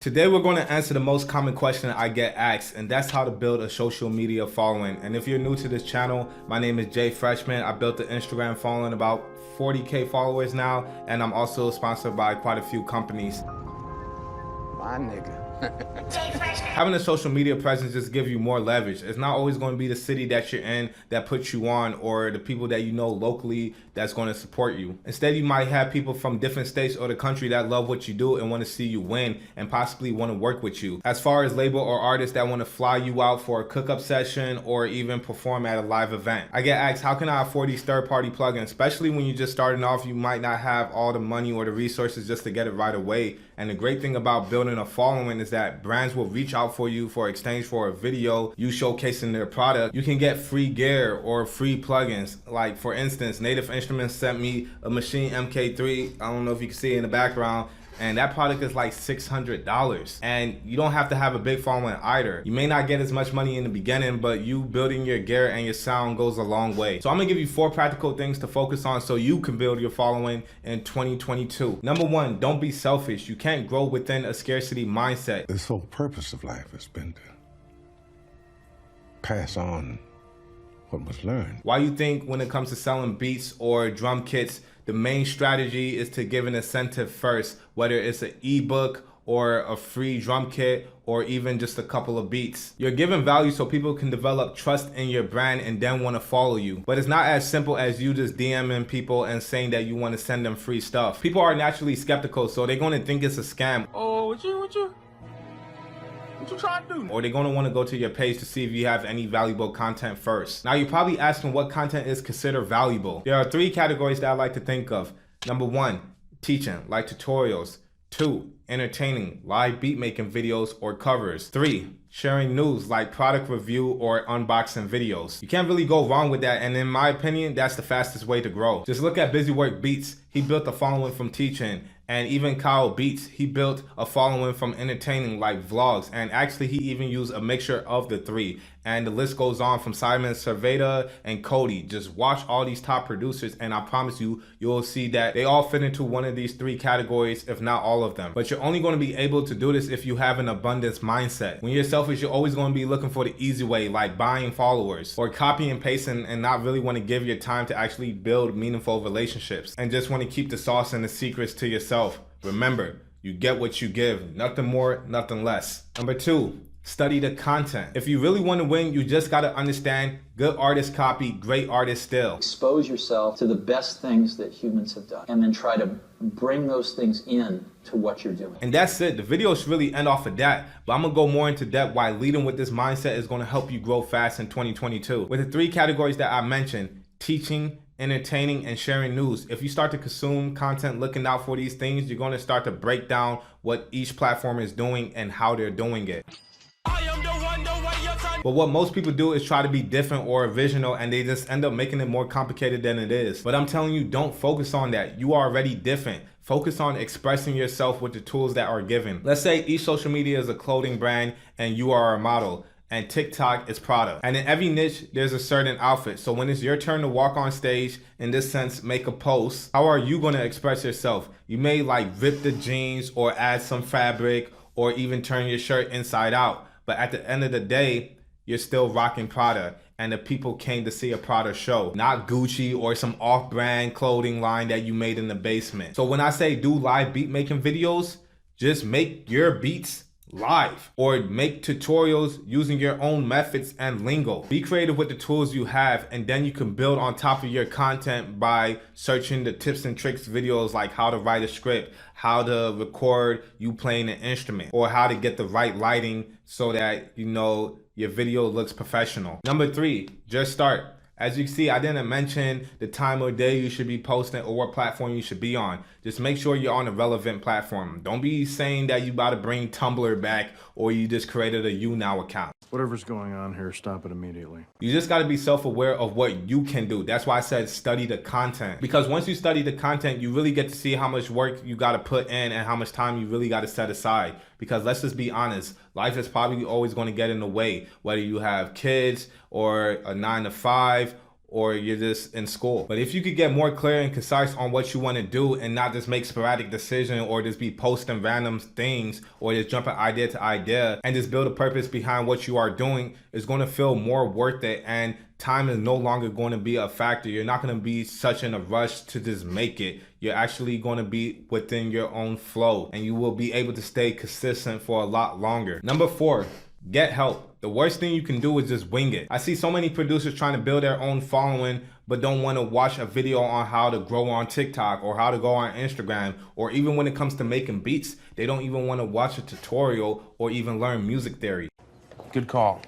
Today we're going to answer the most common question I get asked, and that's how to build a social media following. And if you're new to this channel, my name is Jay Freshman. I built the Instagram following, about 40K followers now, and I'm also sponsored by quite a few companies. My nigga. Having a social media presence just gives you more leverage. It's not always going to be the city that you're in that puts you on, or the people that you know locally that's going to support you. Instead, you might have people from different states or the country that love what you do and want to see you win and possibly want to work with you. As far as label or artists that want to fly you out for a cook-up session or even perform at a live event. I get asked, how can I afford these third-party plugins? Especially when you're just starting off, you might not have all the money or the resources just to get it right away. And the great thing about building a following is that brands will reach out for you for exchange for a video, you showcasing their product. You can get free gear or free plugins. Like for instance, Native Instruments sent me a Maschine MK3. I don't know if you can see it in the background. And that product is like $600. And you don't have to have a big following either. You may not get as much money in the beginning, but you building your gear and your sound goes a long way. So I'm gonna give you 4 practical things to focus on so you can build your following in 2022. Number 1, don't be selfish. You can't grow within a scarcity mindset. The sole purpose of life has been to pass on what was learned. Why you think when it comes to selling beats or drum kits, the main strategy is to give an incentive first, whether it's an ebook or a free drum kit or even just a couple of beats. You're giving value so people can develop trust in your brand and then want to follow you. But it's not as simple as you just DMing people and saying that you want to send them free stuff. People are naturally skeptical, so they're going to think it's a scam. Oh, what you trying to do? Or they're going to want to go to your page to see if you have any valuable content first. Now you're probably asking what content is considered valuable. There are 3 categories that I like to think of. Number 1, teaching, like tutorials. 2, entertaining, live beat making videos or covers. 3, sharing news like product review or unboxing videos. You can't really go wrong with that, and in my opinion, that's the fastest way to grow. Just look at Busywork Beats. He built a following from teaching. And even Kyle Beats, he built a following from entertaining like vlogs. And actually he even used a mixture of the 3. And the list goes on from Simon Cerveda and Cody. Just watch all these top producers and I promise you, you'll see that they all fit into one of these 3 categories, if not all of them. But you're only going to be able to do this if you have an abundance mindset. When you're selfish, you're always going to be looking for the easy way, like buying followers or copy and pasting, and not really want to give your time to actually build meaningful relationships and just want to keep the sauce and the secrets to yourself. Remember, you get what you give, nothing more, nothing less. Number 2, study the content. If you really want to win, you just got to understand good artists copy, great artists steal. Expose yourself to the best things that humans have done and then try to bring those things in to what you're doing. And that's it. The video should really end off of that, but I'm gonna go more into depth why leading with this mindset is gonna help you grow fast in 2022. With the 3 categories that I mentioned, teaching, entertaining, and sharing news. If you start to consume content looking out for these things, you're going to start to break down what each platform is doing and how they're doing it. But what most people do is try to be different or original, and they just end up making it more complicated than it is. But I'm telling you, don't focus on that. You are already different. Focus on expressing yourself with the tools that are given. Let's say each social media is a clothing brand and you are a model, and TikTok is product. And in every niche, there's a certain outfit. So when it's your turn to walk on stage, in this sense, make a post, how are you gonna express yourself? You may like rip the jeans or add some fabric or even turn your shirt inside out. But at the end of the day, you're still rocking Prada, and the people came to see a Prada show, not Gucci or some off-brand clothing line that you made in the basement. So when I say do live beat making videos, just make your beats live or make tutorials using your own methods and lingo. Be creative with the tools you have, and then you can build on top of your content by searching the tips and tricks videos like how to write a script, how to record you playing an instrument, or how to get the right lighting so that you know your video looks professional. Number 3, just start. As you can see, I didn't mention the time or day you should be posting or what platform you should be on. Just make sure you're on a relevant platform. Don't be saying that you about to bring Tumblr back or you just created a YouNow account. Whatever's going on here, stop it immediately. You just got to be self-aware of what you can do. That's why I said study the content. Because once you study the content, you really get to see how much work you got to put in and how much time you really got to set aside. Because let's just be honest, life is probably always going to get in the way, whether you have kids or a 9 to 5 or you're just in school. But if you could get more clear and concise on what you want to do and not just make sporadic decisions or just be posting random things or just jumping idea to idea and just build a purpose behind what you are doing, it's going to feel more worth it, and time is no longer going to be a factor. You're not going to be such in a rush to just make it. You're actually going to be within your own flow, and you will be able to stay consistent for a lot longer. Number 4, get help. The worst thing you can do is just wing it. I see so many producers trying to build their own following but don't want to watch a video on how to grow on TikTok or how to go on Instagram, or even when it comes to making beats, they don't even want to watch a tutorial or even learn music theory. Good call.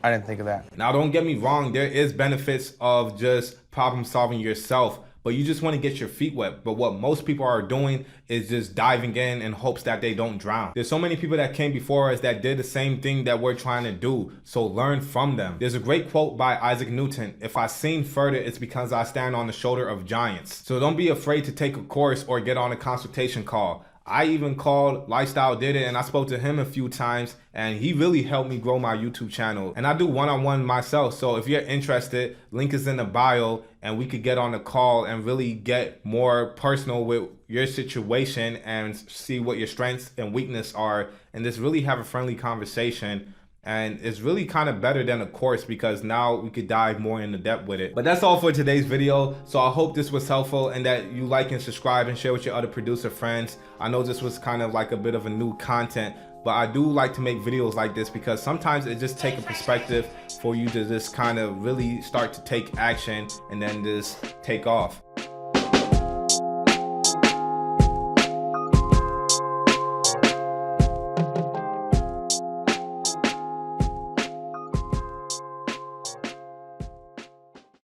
I didn't think of that. Now, don't get me wrong, there is benefits of just problem solving yourself, but you just want to get your feet wet. But what most people are doing is just diving in hopes that they don't drown. There's so many people that came before us that did the same thing that we're trying to do, so learn from them. There's a great quote by Isaac Newton: "If I seen further, it's because I stand on the shoulder of giants." So don't be afraid to take a course or get on a consultation call. I even called Lifestyle Did It, and I spoke to him a few times, and he really helped me grow my YouTube channel. And I do one-on-one myself, so if you're interested, link is in the bio, and we could get on a call and really get more personal with your situation and see what your strengths and weaknesses are, and just really have a friendly conversation. And it's really kind of better than a course, because now we could dive more into depth with it. But that's all for today's video. So I hope this was helpful and that you like and subscribe and share with your other producer friends. I know this was kind of like a bit of a new content, but I do like to make videos like this because sometimes it just takes a perspective for you to just kind of really start to take action and then just take off.